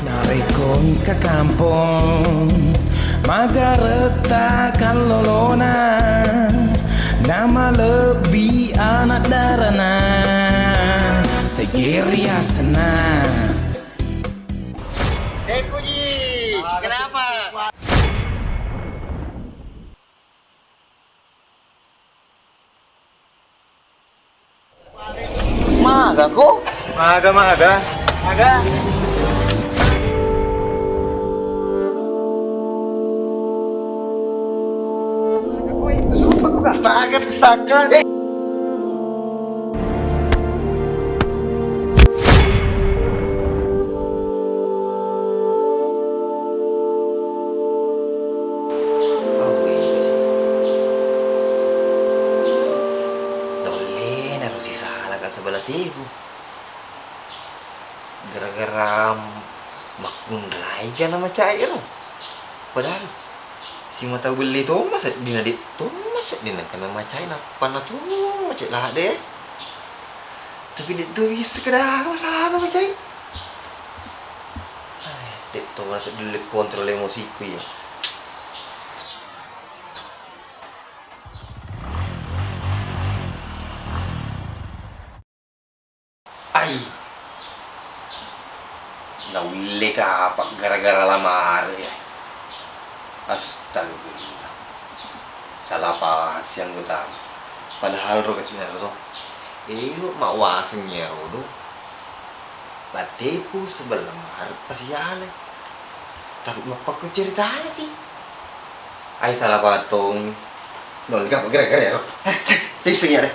Narikon ke kampung Magareta kalolona Nama lebih anak darana Segeria senang. Puji, kenapa? Maga kok? Maga. Maga pisaka. Sebelah tibu gara-gara makun raja nama cair padahal si mata beli tuh masa dina di tuh masa dina kena macain apa na tuh macet lah deh tapi dia tuh bisa kedah masalah nama cair dek tuh masuk dulu kontrol emosiku ya. Ay, nauli ka apa gara-gara lamar ya. Astagfirullah. Salah pas yang utama. Padahal ro kasi na ro. Iyo mawasnya ro. Batiku sebelum har pasiale. Tapi mapak ceritanya sih. Ay salah patong. Nol ka gara-gara ya ro. Tising ya deh.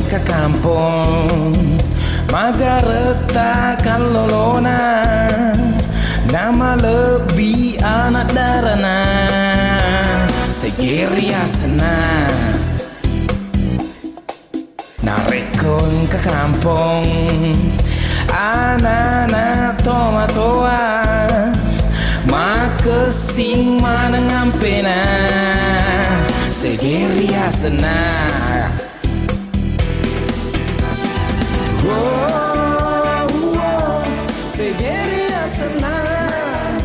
Ke kampung Magareta kalolona Nama lebih anak darana Segeria senang. Narekon ke kampung Anak-anak tomatoa Makesing manengampena Segeria senang. Segeria senang.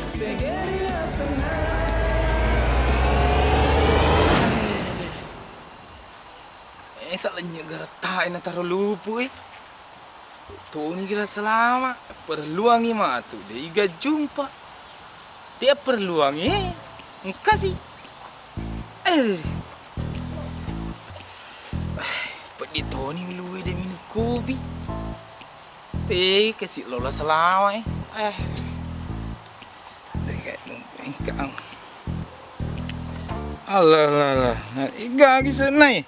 Segeria senang. Salahnya gara-gara na taruh lupu tuh ni gila selama perluang ima tu dia iga jumpa dia perluang kasih dito ni luwi de minum kopi. Kasi lola selama dekat numpang. Allah. Igagi sanay.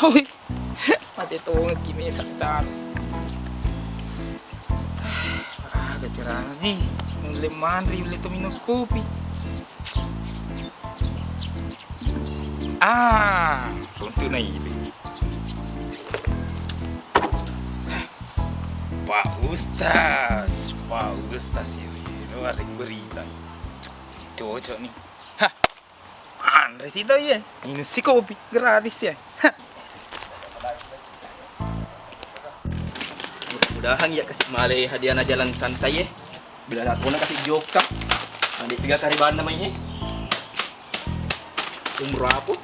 Hoy. Pati to kimi saktan. Kecerahan di. 5,000 lito minum kopi. Untuk na ini Pak Ustaz ini luar berita cocok nih. Andres itu ya ini si kopi gratis ya. Mudah-mudahan ya kasih malay hadiah jalan santai ya. Bila aku nak kasih joka nanti 3 kali bahan namanya umur apa?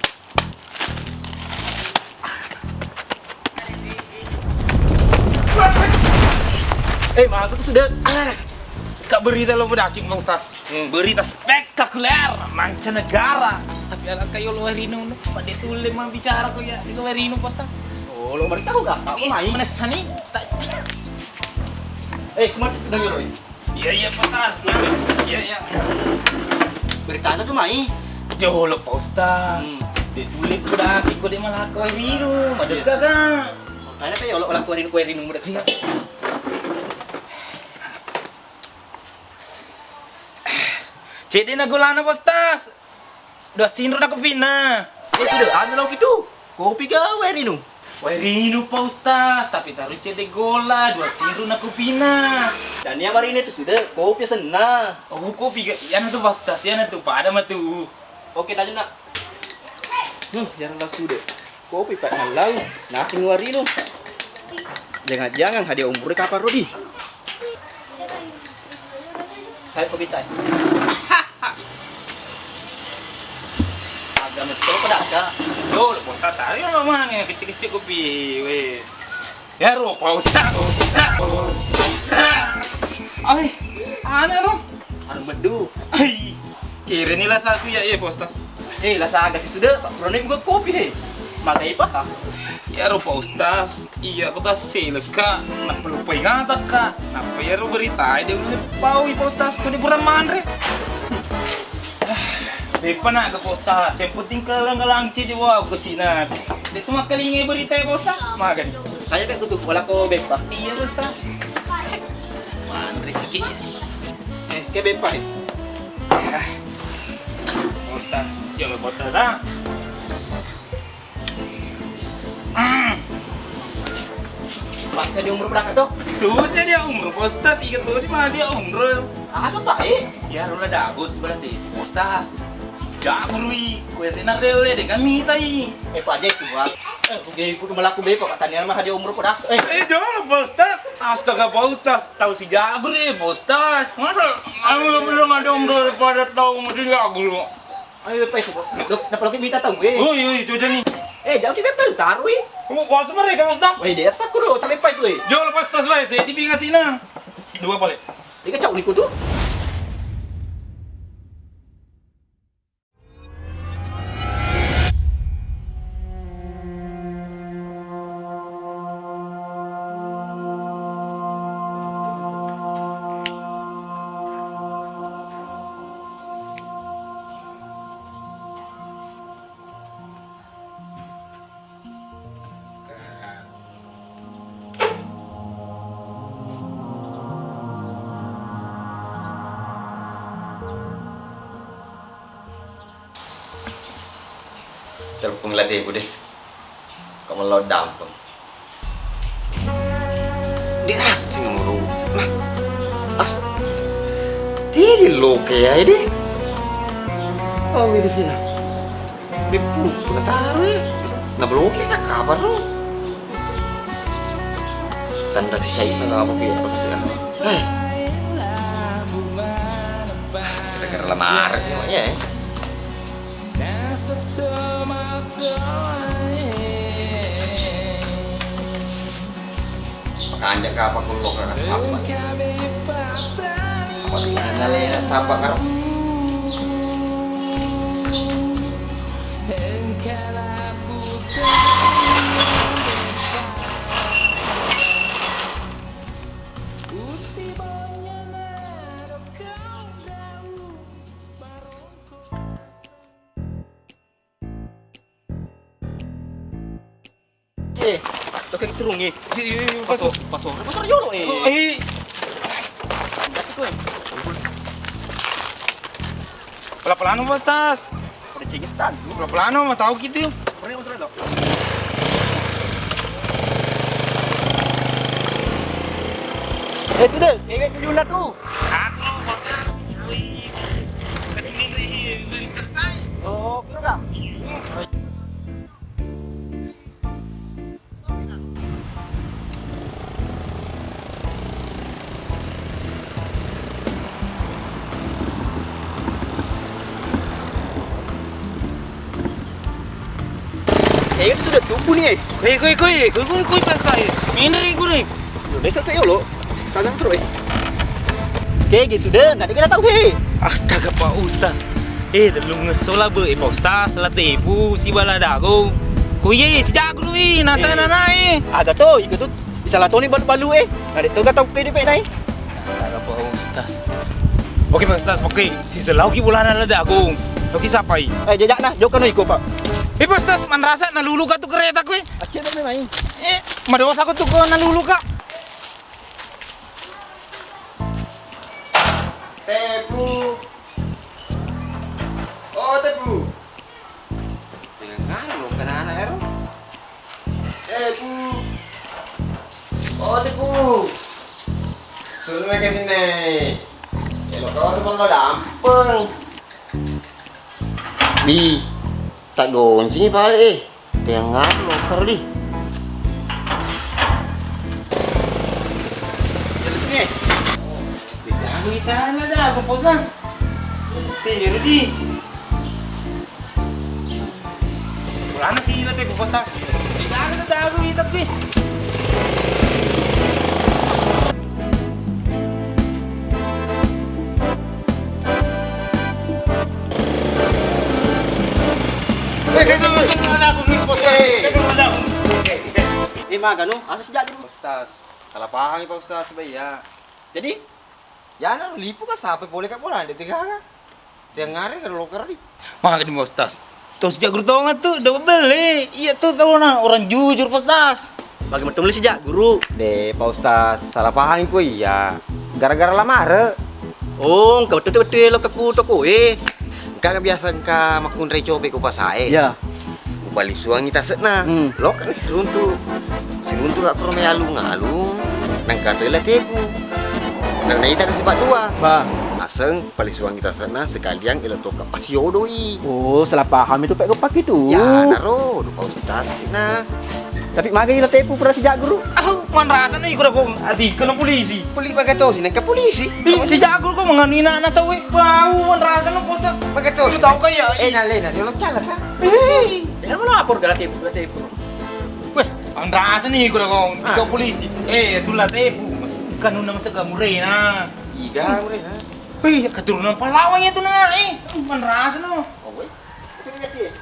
Aku tuh sudah Kak berita lo bedaking Bang Ustaz. Berita spektakuler mancanegara. Tapi anak kayo lo Rino pada tulis mah bicara kok ya di lo Rino Ustaz. Oh, lo berita tahu enggak? Aku main menesani. Kemarin udah nyuruh. Iya Ustaz. Iya. Beritanya tuh main. Jauh lo Pak Ustaz. Ditulis bedaking ko di malah kau Rino. Madega kan. Kayaknya kayo lo kue Rino muda. Jadi nagulana Postas. Udah sinro na kopi na. Sudah, ano lang gitu. Kopi ka, wari no. Wairino pa Ustaz, tapi taruh cede gola, 2 siru na kupina. Dan yang hari ini tuh sudah kopi senang. Oh, kopi ga? Yan na to pa Ustaz, yan na to, pada matu. Oke tanya nak. Jarang lah sudah. Kopi pak malau, nasi nguarino. Jangan-jangan hadiah umurnya kapan Rodi? Hai kopi tay. Agak betul pada ada. Yo, pa Ustaz, taruh yang mana yang kecil-kecil kopi, weh. Ya, ro, pa Ustaz. Ay, ano ro? Anu medu. Ay, kira nila sa aku ya, pa Ustaz. Lasa agak sih sudah. Pak Roni buka kopi Makai pa. Ya ro pa Ustaz, iya ko ta sila ka, napalupay nga ta ka. Napaya ro berita, dia ulit pau pa Ustaz, ko di buraman re. Depa na ka pa Ustaz, yang penting ka lang ci di wa kusina. Dito makalingay berita pa Ustaz, magan. Saya kayak kutu wala ko bepa. Iya pa Ustaz. Mandre sige. Kayak bepa Ustaz, yo pa Ustaz ha. Pas ka di umur berapa tuh? Tuh sih dia umur pa Ustaz, ikat tuh sih mah dia umur. Apa pak Ya ro la dagos berarti. Ustaz. Jago lui, kue sina rele de kami tai. Pak aja itu bos. Oke, kudu melaku bepa katanya mah hadiah umur pada. Jangan Pak Ustaz. Astaga Pak Ustaz, tahu si jago deh Pak Ustaz. Masa aku bilang ada umur daripada tahu mesti jago lu. Ayo bepa itu. Dok, kenapa lagi minta tahu gue? Oh iya, itu jadi nih. Jauh sih bepa taruh Kamu kuasa mereka Ustaz. dia apa kudu sampai pa itu Jangan lepas tas wae, saya tipi ngasih na. Dua pale. Dia kacau ni kudu. Telepon latih bu deh. Kamu lo dampeng. Dia sih nguru. Nah, Tidak lo kayak deh. Oh ini sini. Di pun taruh ya. Nah belum kita kabar lo. Tanda cai nggak apa kayak apa sih? Kita kira lemar ya. Makanya kapag kulo ka kasama. Makanya lena sapa ka. Ito kayak turungi. Pasok. Pasok yolo Ay, Pelan-pelan Pak Ustaz. Udah cengis tan. Pelan-pelan mah tahu gitu. Pernah motor lo. Itu deh, kayak Yuna tuh. Aku Pak Ustaz. Oh, kira. Itu sudah tumbuh nih. Kuy Pak Ustaz. Ini gue nih. Desa tuh lo. Salam terus. Kayak gitu sudah, nanti kita tahu Astaga Pak Ustaz. Delung ngesola be Pak Ustaz, salah tebu si baladago. Kuy si jago lu nasa nanai. Ada tuh, ikut tuh. Bisa latoni balu-balu Ada tuh gak tahu PDP naik. Astaga Pak Ustaz. Oke Pak Ustaz, oke. Si selau ki bulan ada aku. Oke sapai. Jajak nah, jauh kan ikut Pak. Pak Ustaz, man rasa nalulu ka tuh kereta ko Aceh na may main. Madawas ako tuh ko nalulu ka. Tebu. Oh tebu. Dengan lo kenana ero. Tebu. Oh, tipu. Suruh mereka ini. Kalau kau tuh kalau dampeng. Bi, tak gonci ni pale. Tengah lokar di. Jalan ni. Dago itahan na dago, Postas. Pero di. Wala na sila tayo, Postas. Dago na dago itat ko eh. Maga no, asa sejak dulu. Ustaz, salah paham Pak Ustaz sebaya. Jadi, Ya na lipu ka sampai boleh ka bola di tiga ka. Tiang ngare kan loker di. Makanya di Postas. Tuh sejak guru tongan tuh udah beli. Iya tuh tahu nah orang jujur Postas. bagaimana tulis sejak guru? De Pak Ustaz, salah paham ko iya. Gara-gara lamar. Oh, kau betul-betul lo keku toko Kaka biasa ka makun rei cobe ko pasae. Ya. Balik suang kita setna. Lo kan siruntu gak perlu alung-alung. Nang kata lah tepu. Nang na ita kasi dua. Ba. Aseng balik suang kita setna sekalian ilo toka pasiodoi. Oh, salah paham itu pek kepak itu. Ya naro, lupa Ustaz sina. Tapi magai lo tepu pernah sejak guru. Ah, man rasa nih kuda kong ati ng polisi. Puli bagato sina ka polisi. Si Jagol ko mga nina na tawi. Wow, man rasa ng Postas. Bagato. Ano tao kaya? Lena, dia lo calat ha. Jangan mau lapor ke tepu ke tepu. Weh, ang rasa nih kuda kong ikaw polisi. Itulah tepu. Mas kanun naman sa gamure na. Iga ure ha. Wih, keturunan Palawang itu na nga eh. Man rasa no. Oh, weh. Coba lihat dia.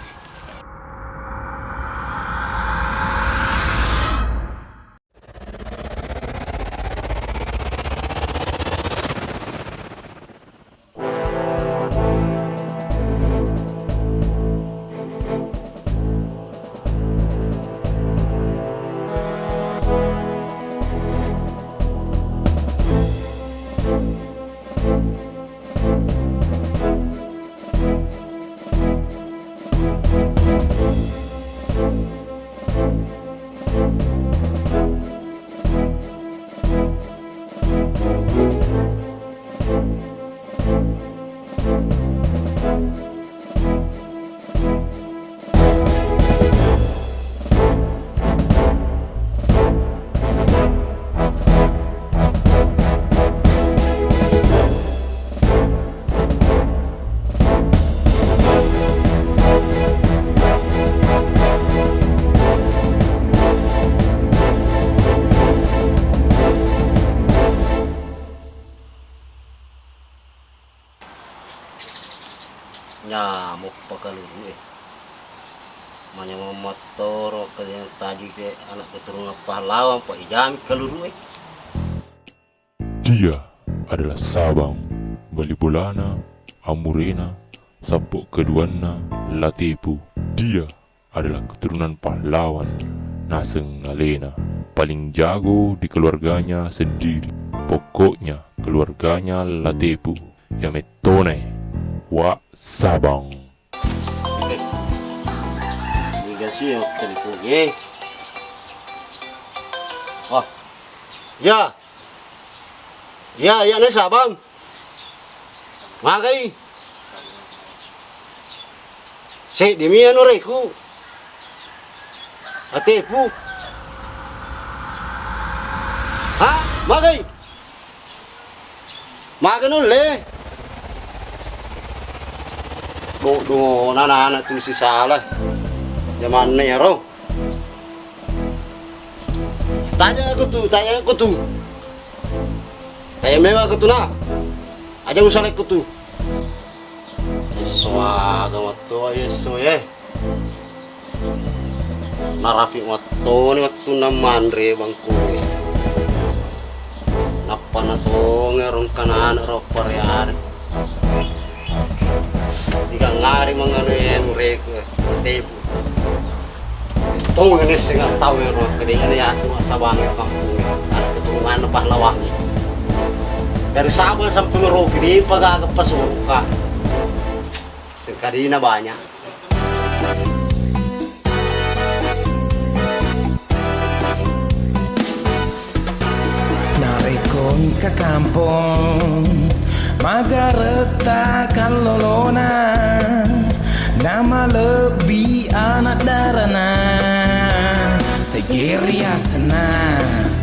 Nyamuk pakaluru Manya mau motor ke yang tadi ke anak keturunan pahlawan Pak Ijami kaluru Dia adalah Sabang, Balibulana, Amurena, Sapok Keduana, Latepu. Dia adalah keturunan pahlawan Naseng Nalena, paling jago di keluarganya sendiri. Pokoknya keluarganya Latepu, Yametone, Wa Sabang. Ini kasih yang teleponnya. Oh, ya, ya nih Sabang. Magai. Si demi anu reku. Atepu. Ha, magai. Magai le. Do anak-anak tulis si salah. Zaman nih ya roh. Tanya aku tuh. Tanya memang aku tuh nah. Aja usah aku tuh. Iswa gamat tuh Yesu ya. Narapi matto ni waktu namandre bangku. Napa na to ngerong kanan ro parian. Jika ngari mangano yang mereka tebu. Tunggu ini sih nggak tahu ya roh. Kedingan ya semua Sabang kampung. Anak keturunan pahlawannya. Dari Sabang sampai Merauke ini pagagap pasuka. Sekadina banyak. pulang ke kampung Magareta kalolona Nama lebih anak darana Segeria senang